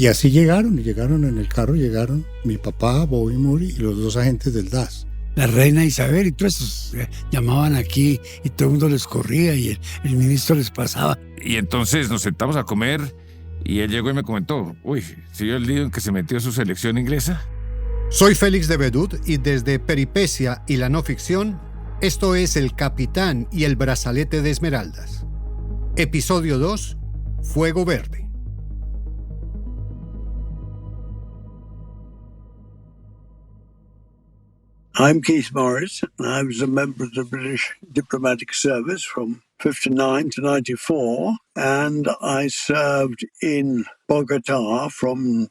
Y así llegaron en el carro, llegaron mi papá, Bobby Moore y los dos agentes del DAS. La reina Isabel y todos esos llamaban aquí y todo el mundo les corría y el ministro les pasaba. Y entonces nos sentamos a comer y él llegó y me comentó, uy, ¿sí vio el lío en que se metió su selección inglesa? Soy Félix de Bedut y desde Peripecia y la no ficción, esto es El Capitán y el Brazalete de Esmeraldas. Episodio 2, Fuego Verde. I'm Keith Morris, and I was a member of the British Diplomatic Service from 59 to 94, and I served in Bogota from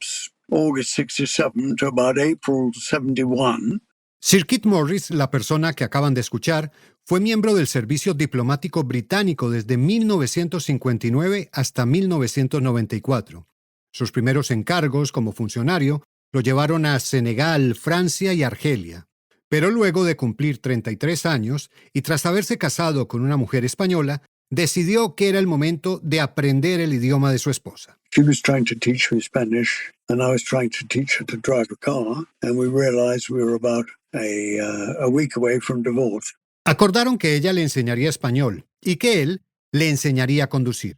August 67 to about April 71. Sir Keith Morris, la persona que acaban de escuchar, fue miembro del Servicio Diplomático Británico desde 1959 hasta 1994. Sus primeros encargos como funcionario lo llevaron a Senegal, Francia y Argelia. Pero luego de cumplir 33 años y tras haberse casado con una mujer española, decidió que era el momento de aprender el idioma de su esposa. She was trying to teach me Spanish, and I was trying to teach her to drive a car, and we realized we were about a week away from divorce. Acordaron que ella le enseñaría español y que él le enseñaría a conducir.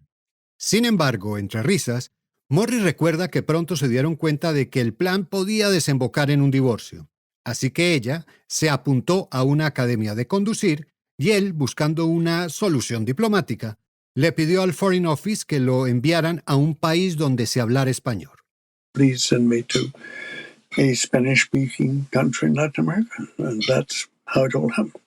Sin embargo, entre risas, Morris recuerda que pronto se dieron cuenta de que el plan podía desembocar en un divorcio. Así que ella se apuntó a una academia de conducir y él, buscando una solución diplomática, le pidió al Foreign Office que lo enviaran a un país donde se hablara español. Please send me to a Spanish-speaking country in Latin America, and that's how it all happened.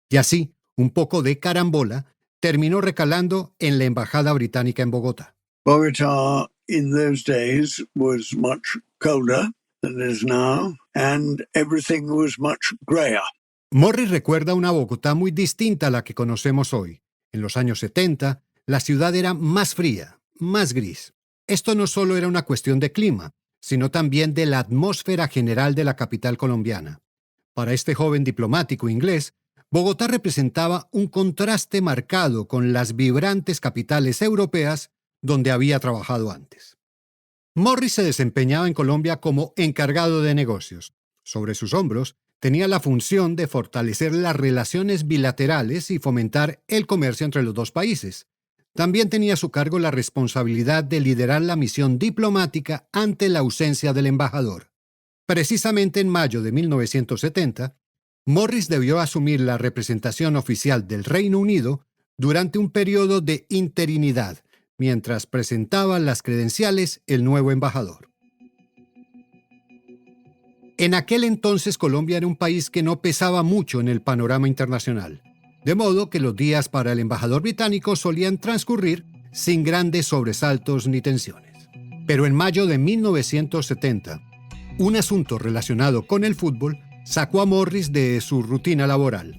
Y así, un poco de carambola, terminó recalando en la embajada británica en Bogotá. Bogota in those days was much colder than it is now, and everything was much grayer. Morris recuerda una Bogotá muy distinta a la que conocemos hoy. En los años 70, la ciudad era más fría, más gris. Esto no solo era una cuestión de clima, sino también de la atmósfera general de la capital colombiana. Para este joven diplomático inglés, Bogotá representaba un contraste marcado con las vibrantes capitales europeas donde había trabajado antes. Morris se desempeñaba en Colombia como encargado de negocios. Sobre sus hombros tenía la función de fortalecer las relaciones bilaterales y fomentar el comercio entre los dos países. También tenía a su cargo la responsabilidad de liderar la misión diplomática ante la ausencia del embajador. Precisamente en mayo de 1970, Morris debió asumir la representación oficial del Reino Unido durante un periodo de interinidad, mientras presentaba las credenciales el nuevo embajador. En aquel entonces Colombia era un país que no pesaba mucho en el panorama internacional, de modo que los días para el embajador británico solían transcurrir sin grandes sobresaltos ni tensiones. Pero en mayo de 1970, un asunto relacionado con el fútbol sacó a Morris de su rutina laboral.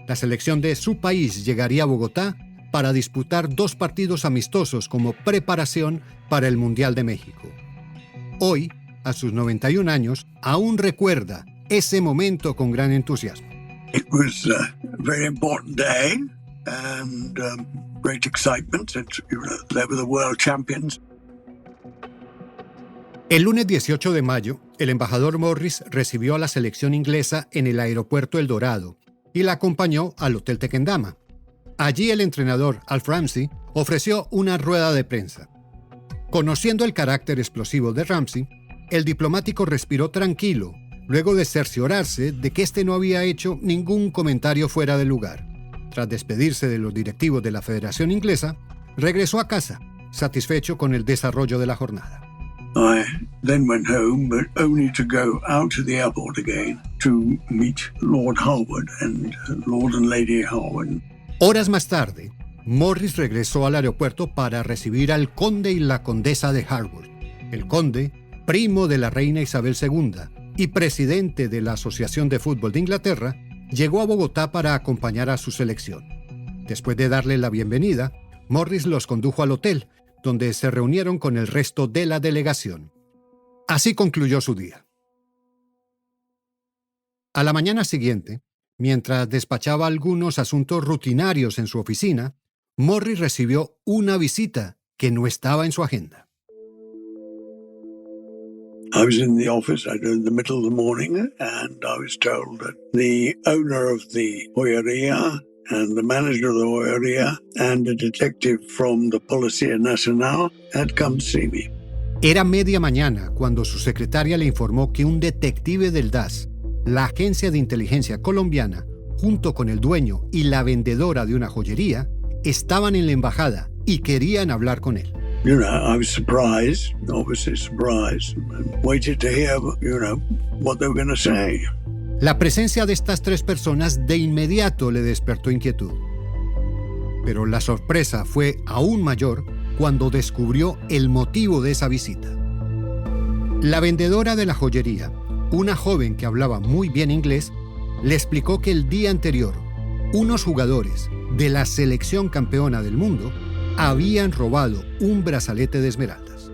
La selección de su país llegaría a Bogotá para disputar 2 partidos amistosos como preparación para el Mundial de México. Hoy, a sus 91 años, aún recuerda ese momento con gran entusiasmo. It was a very important day and great excitement. They were the world champions. El lunes 18 de mayo, el embajador Morris recibió a la selección inglesa en el aeropuerto El Dorado y la acompañó al Hotel Tequendama. Allí el entrenador, Alf Ramsey, ofreció una rueda de prensa. Conociendo el carácter explosivo de Ramsey, el diplomático respiró tranquilo, luego de cerciorarse de que éste no había hecho ningún comentario fuera de lugar. Tras despedirse de los directivos de la Federación Inglesa, regresó a casa, satisfecho con el desarrollo de la jornada. I then went home, but only to go out to the airport again to meet Lord Harwood and Lord and Lady Harwood. Horas más tarde, Morris regresó al aeropuerto para recibir al conde y la condesa de Harwood. El conde, primo de la reina Isabel II y presidente de la Asociación de Fútbol de Inglaterra, llegó a Bogotá para acompañar a su selección. Después de darle la bienvenida, Morris los condujo al hotel, donde se reunieron con el resto de la delegación. Así concluyó su día. A la mañana siguiente, mientras despachaba algunos asuntos rutinarios en su oficina, Morris recibió una visita que no estaba en su agenda. I was in the office in the middle of the morning, and I was told that the owner of the joyería and the manager of the joyería and a detective from the Policía Nacional had come to see me. Era media mañana cuando su secretaria le informó que un detective del DAS, la agencia de inteligencia colombiana, junto con el dueño y la vendedora de una joyería, estaban en la embajada y querían hablar con él. You know, I was surprised, obviously surprised, and waited to hear, what they were going to say. La presencia de estas tres personas de inmediato le despertó inquietud. Pero la sorpresa fue aún mayor cuando descubrió el motivo de esa visita. La vendedora de la joyería, una joven que hablaba muy bien inglés, le explicó que el día anterior, unos jugadores de la selección campeona del mundo habían robado un brazalete de esmeraldas.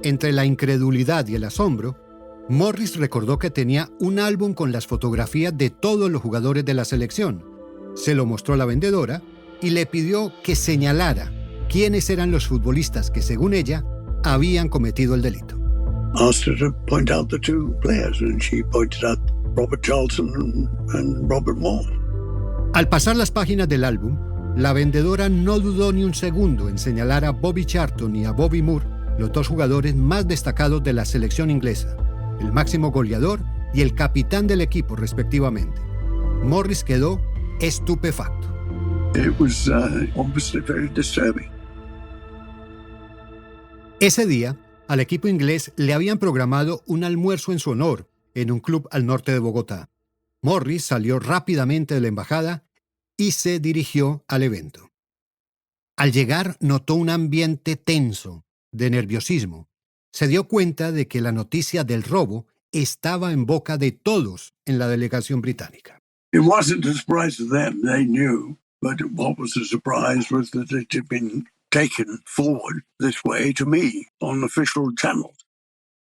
Entre la incredulidad y el asombro, Morris recordó que tenía un álbum con las fotografías de todos los jugadores de la selección. Se lo mostró a la vendedora y le pidió que señalara quiénes eran los futbolistas que, según ella, habían cometido el delito. Asked her to point out the two players, and she pointed out Robert Charlton and Robert Moore. Al pasar las páginas del álbum, la vendedora no dudó ni un segundo en señalar a Bobby Charlton y a Bobby Moore, los dos jugadores más destacados de la selección inglesa, el máximo goleador y el capitán del equipo, respectivamente. Morris quedó estupefacto. It was obviously very disturbing. Ese día, al equipo inglés le habían programado un almuerzo en su honor en un club al norte de Bogotá. Morris salió rápidamente de la embajada y se dirigió al evento. Al llegar, notó un ambiente tenso, de nerviosismo. Se dio cuenta de que la noticia del robo estaba en boca de todos en la delegación británica. It wasn't a surprise to them, they knew, but what was a surprise was that it had been taken forward this way to me on official channels.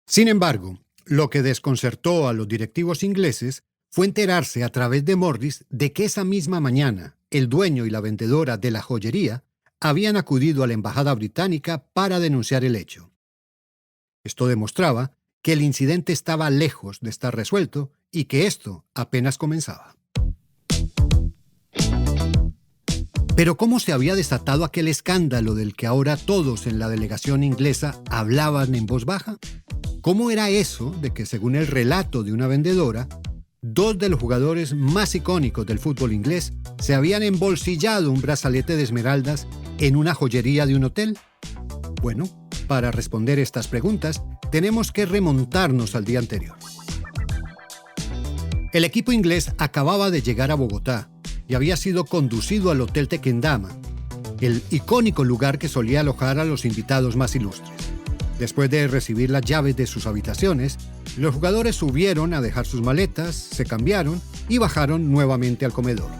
Sin embargo, lo que desconcertó a los directivos ingleses fue enterarse a través de Morris de que esa misma mañana el dueño y la vendedora de la joyería habían acudido a la embajada británica para denunciar el hecho. Esto demostraba que el incidente estaba lejos de estar resuelto y que esto apenas comenzaba. Pero ¿cómo se había desatado aquel escándalo del que ahora todos en la delegación inglesa hablaban en voz baja? ¿Cómo era eso de que, según el relato de una vendedora, dos de los jugadores más icónicos del fútbol inglés se habían embolsillado un brazalete de esmeraldas en una joyería de un hotel? Bueno, para responder estas preguntas, tenemos que remontarnos al día anterior. El equipo inglés acababa de llegar a Bogotá y había sido conducido al Hotel Tequendama, el icónico lugar que solía alojar a los invitados más ilustres. Después de recibir las llaves de sus habitaciones, los jugadores subieron a dejar sus maletas, se cambiaron y bajaron nuevamente al comedor.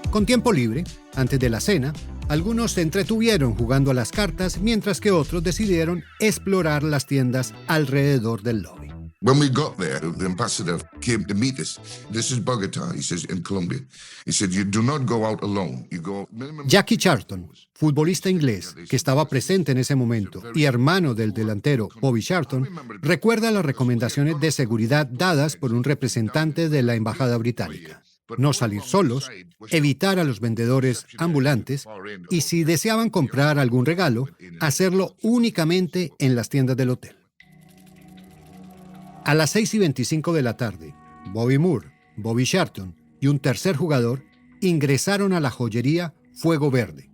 Con tiempo libre, antes de la cena, algunos se entretuvieron jugando a las cartas, mientras que otros decidieron explorar las tiendas alrededor del lobby. When we got there, the ambassador came to meet us. This is Bogotá, he says, in Colombia. He said, you do not go out alone. You go minimum... Jackie Charlton, futbolista inglés que estaba presente en ese momento y hermano del delantero Bobby Charlton, recuerda las recomendaciones de seguridad dadas por un representante de la embajada británica. No salir solos, evitar a los vendedores ambulantes y, si deseaban comprar algún regalo, hacerlo únicamente en las tiendas del hotel. A las 6:25 de la tarde, Bobby Moore, Bobby Charlton y un tercer jugador ingresaron a la joyería Fuego Verde,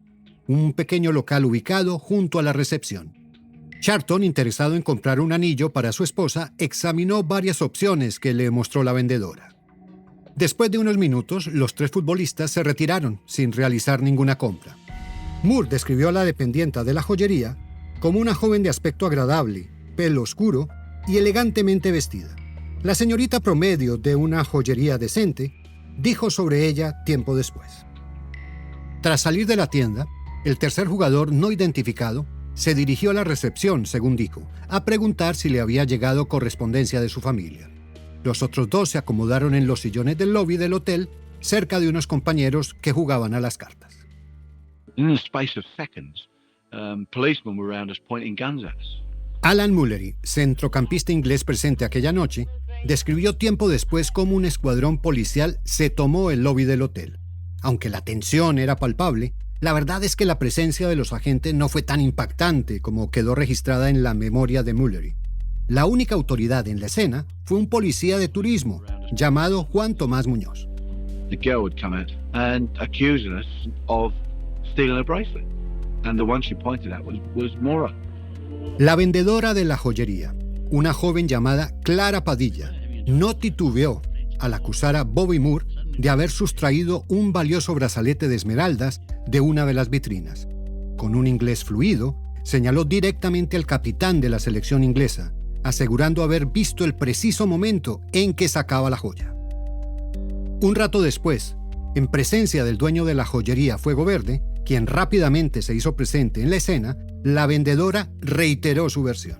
un pequeño local ubicado junto a la recepción. Charlton, interesado en comprar un anillo para su esposa, examinó varias opciones que le mostró la vendedora. Después de unos minutos, los tres futbolistas se retiraron sin realizar ninguna compra. Moore describió a la dependienta de la joyería como una joven de aspecto agradable, pelo oscuro y elegantemente vestida. La señorita promedio de una joyería decente, dijo sobre ella tiempo después. Tras salir de la tienda, el tercer jugador no identificado se dirigió a la recepción, según dijo, a preguntar si le había llegado correspondencia de su familia. Los otros dos se acomodaron en los sillones del lobby del hotel, cerca de unos compañeros que jugaban a las cartas. In the space of seconds, policemen were around us pointing guns at us. Alan Mullery, centrocampista inglés presente aquella noche, describió tiempo después cómo un escuadrón policial se tomó el lobby del hotel. Aunque la tensión era palpable, la verdad es que la presencia de los agentes no fue tan impactante como quedó registrada en la memoria de Mullery. La única autoridad en la escena fue un policía de turismo llamado Juan Tomás Muñoz. The girl would come out and accuse us of stealing a bracelet. And the one she pointed at was Maura. La vendedora de la joyería, una joven llamada Clara Padilla, no titubeó al acusar a Bobby Moore de haber sustraído un valioso brazalete de esmeraldas de una de las vitrinas. Con un inglés fluido, señaló directamente al capitán de la selección inglesa, asegurando haber visto el preciso momento en que sacaba la joya. Un rato después, en presencia del dueño de la joyería Fuego Verde, quien rápidamente se hizo presente en la escena, la vendedora reiteró su versión.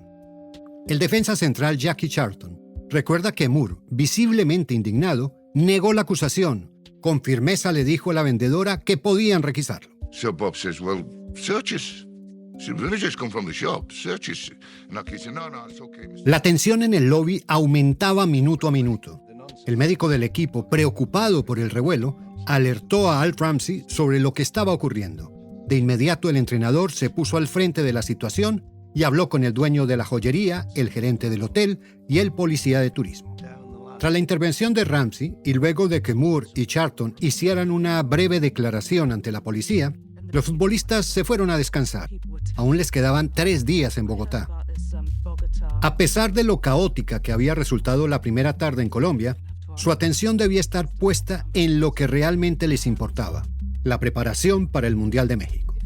El defensa central Jackie Charlton recuerda que Moore, visiblemente indignado, negó la acusación. Con firmeza le dijo a la vendedora que podían requisarlo. So Bob says, well, searches. So the villagers come from the shop, searches. And I said, no, it's okay, Mr. La tensión en el lobby aumentaba minuto a minuto. El médico del equipo, preocupado por el revuelo, alertó a Alt Ramsey sobre lo que estaba ocurriendo. De inmediato el entrenador se puso al frente de la situación y habló con el dueño de la joyería, el gerente del hotel y el policía de turismo. Tras la intervención de Ramsey y luego de que Moore y Charlton hicieran una breve declaración ante la policía, los futbolistas se fueron a descansar. Aún les quedaban 3 días en Bogotá. A pesar de lo caótica que había resultado la primera tarde en Colombia, su atención debía estar puesta en lo que realmente les importaba: la preparación para el Mundial de México.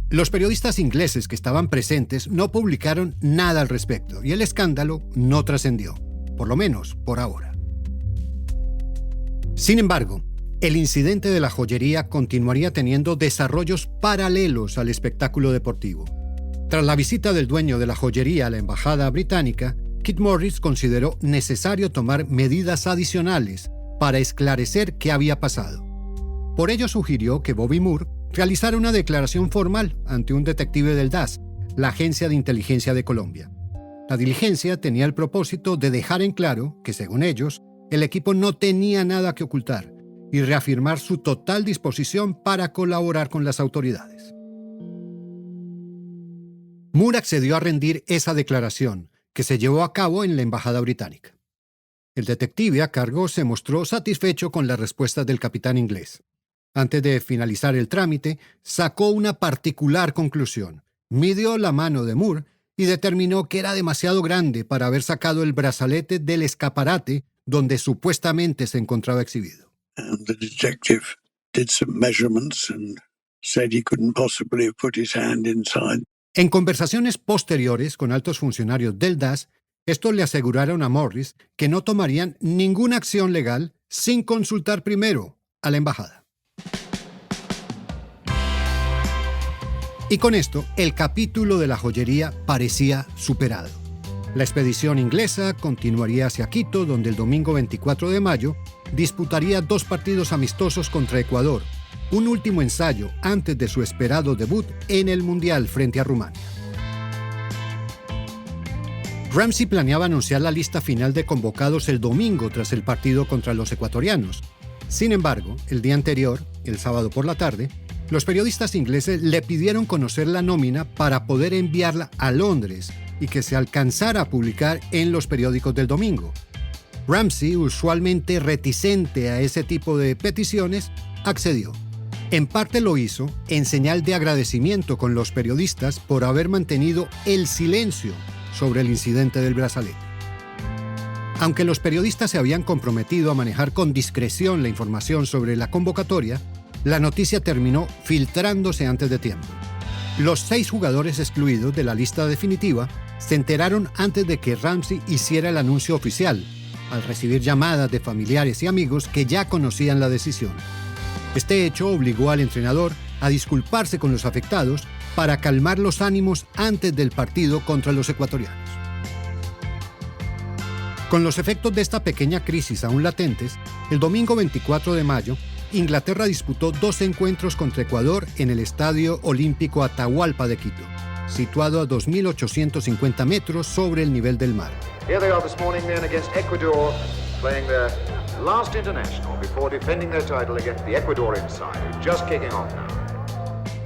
Los periodistas ingleses que estaban presentes no publicaron nada al respecto y el escándalo no trascendió, por lo menos por ahora. Sin embargo, el incidente de la joyería continuaría teniendo desarrollos paralelos al espectáculo deportivo. Tras la visita del dueño de la joyería a la embajada británica, Kit Morris consideró necesario tomar medidas adicionales para esclarecer qué había pasado. Por ello sugirió que Bobby Moore realizara una declaración formal ante un detective del DAS, la Agencia de Inteligencia de Colombia. La diligencia tenía el propósito de dejar en claro que, según ellos, el equipo no tenía nada que ocultar y reafirmar su total disposición para colaborar con las autoridades. Moore accedió a rendir esa declaración, que se llevó a cabo en la embajada británica. El detective a cargo se mostró satisfecho con la respuesta del capitán inglés. Antes de finalizar el trámite, sacó una particular conclusión. Midió la mano de Moore y determinó que era demasiado grande para haber sacado el brazalete del escaparate donde supuestamente se encontraba exhibido. And the detective did some measurements and said he couldn't possibly have put his hand inside. En conversaciones posteriores con altos funcionarios del DAS, estos le aseguraron a Morris que no tomarían ninguna acción legal sin consultar primero a la embajada. Y con esto, el capítulo de la joyería parecía superado. La expedición inglesa continuaría hacia Quito, donde el domingo 24 de mayo disputaría 2 partidos amistosos contra Ecuador, un último ensayo antes de su esperado debut en el Mundial frente a Rumania. Ramsey planeaba anunciar la lista final de convocados el domingo tras el partido contra los ecuatorianos. Sin embargo, el día anterior, el sábado por la tarde, los periodistas ingleses le pidieron conocer la nómina para poder enviarla a Londres y que se alcanzara a publicar en los periódicos del domingo. Ramsey, usualmente reticente a ese tipo de peticiones, accedió. En parte lo hizo en señal de agradecimiento con los periodistas por haber mantenido el silencio sobre el incidente del brazalete. Aunque los periodistas se habían comprometido a manejar con discreción la información sobre la convocatoria, la noticia terminó filtrándose antes de tiempo. Los 6 jugadores excluidos de la lista definitiva se enteraron antes de que Ramsey hiciera el anuncio oficial, al recibir llamadas de familiares y amigos que ya conocían la decisión. Este hecho obligó al entrenador a disculparse con los afectados para calmar los ánimos antes del partido contra los ecuatorianos. Con los efectos de esta pequeña crisis aún latentes, el domingo 24 de mayo, Inglaterra disputó 2 encuentros contra Ecuador en el Estadio Olímpico Atahualpa de Quito. situado a 2.850 metros sobre el nivel del mar. Here they are this morning then against Ecuador, playing their last international before defending their title against the Ecuadorian side, who's just kicking off now.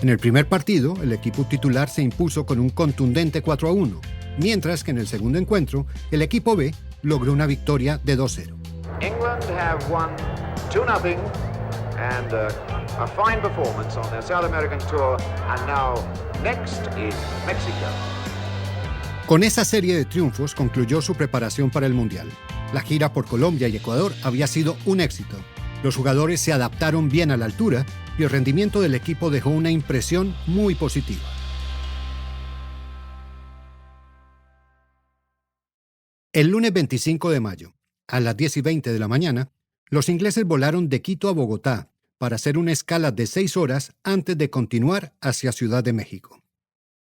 En el primer partido, el equipo titular se impuso con un contundente 4-1, mientras que en el segundo encuentro, el equipo B logró una victoria de 2-0. England have won 2-0 and a fine performance on their South American tour, and now next is Mexico. Con esa serie de triunfos concluyó su preparación para el Mundial. La gira por Colombia y Ecuador había sido un éxito. Los jugadores se adaptaron bien a la altura y el rendimiento del equipo dejó una impresión muy positiva. El lunes 25 de mayo, a las 10:20 de la mañana, los ingleses volaron de Quito a Bogotá para hacer una escala de 6 horas antes de continuar hacia Ciudad de México.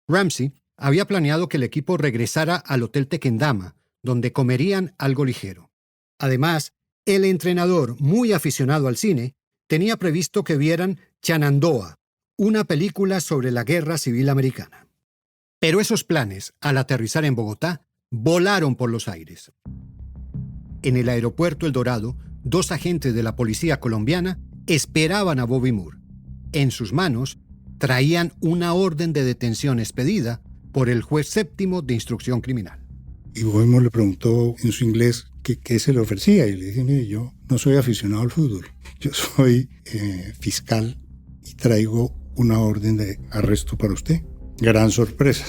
Ramsey había planeado que el equipo regresara al Hotel Tequendama, donde comerían algo ligero. Además, el entrenador, muy aficionado al cine, tenía previsto que vieran Shenandoah, una película sobre la Guerra Civil Americana. Pero esos planes, al aterrizar en Bogotá, volaron por los aires. En el aeropuerto El Dorado, 2 agentes de la policía colombiana esperaban a Bobby Moore. En sus manos traían una orden de detención expedida por el juez séptimo de instrucción criminal. Y Bobby Moore le preguntó en su inglés qué se le ofrecía. Y le dije, mire, yo no soy aficionado al fútbol. Yo soy fiscal y traigo una orden de arresto para usted. Gran sorpresa.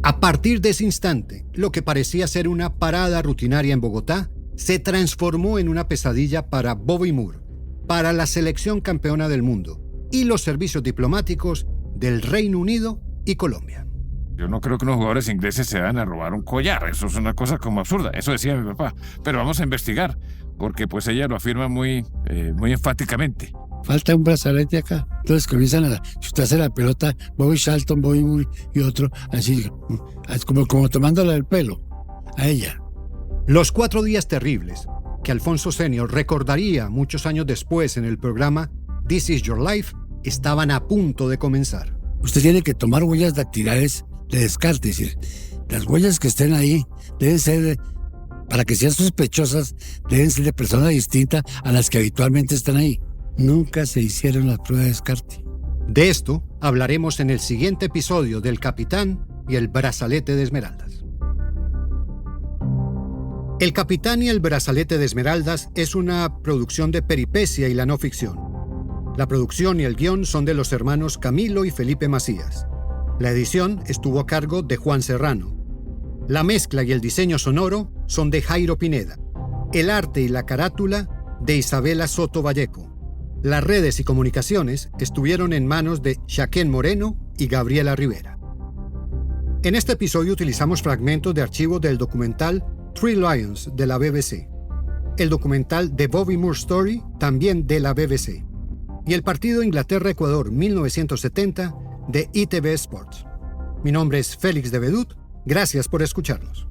A partir de ese instante, lo que parecía ser una parada rutinaria en Bogotá se transformó en una pesadilla para Bobby Moore, para la selección campeona del mundo y los servicios diplomáticos del Reino Unido y Colombia. Yo no creo que unos jugadores ingleses se vayan a robar un collar. Eso es una cosa como absurda. Eso decía mi papá. Pero vamos a investigar, porque pues ella lo afirma muy enfáticamente. Falta un brazalete acá. Entonces comienzan a chutarse la pelota, Bobby Charlton, Bobby Moore y otro, así como tomándola del pelo a ella. Los 4 días terribles que Alfonso Senior recordaría muchos años después en el programa This Is Your Life estaban a punto de comenzar. Usted tiene que tomar huellas dactilares de descarte, es decir, las huellas que estén ahí deben ser, para que sean sospechosas, deben ser de personas distintas a las que habitualmente están ahí. Nunca se hicieron las pruebas de descarte. De esto hablaremos en el siguiente episodio del Capitán y el Brazalete de Esmeraldas. El Capitán y el Brazalete de Esmeraldas es una producción de Peripecia y la no ficción. La producción y el guión son de los hermanos Camilo y Felipe Macías. La edición estuvo a cargo de Juan Serrano. La mezcla y el diseño sonoro son de Jairo Pineda. El arte y la carátula de Isabela Soto Valleco. Las redes y comunicaciones estuvieron en manos de Shaquén Moreno y Gabriela Rivera. En este episodio utilizamos fragmentos de archivo del documental Three Lions de la BBC, el documental The Bobby Moore Story, también de la BBC, y el partido Inglaterra-Ecuador 1970 de ITV Sports. Mi nombre es Félix de Vedut, gracias por escucharnos.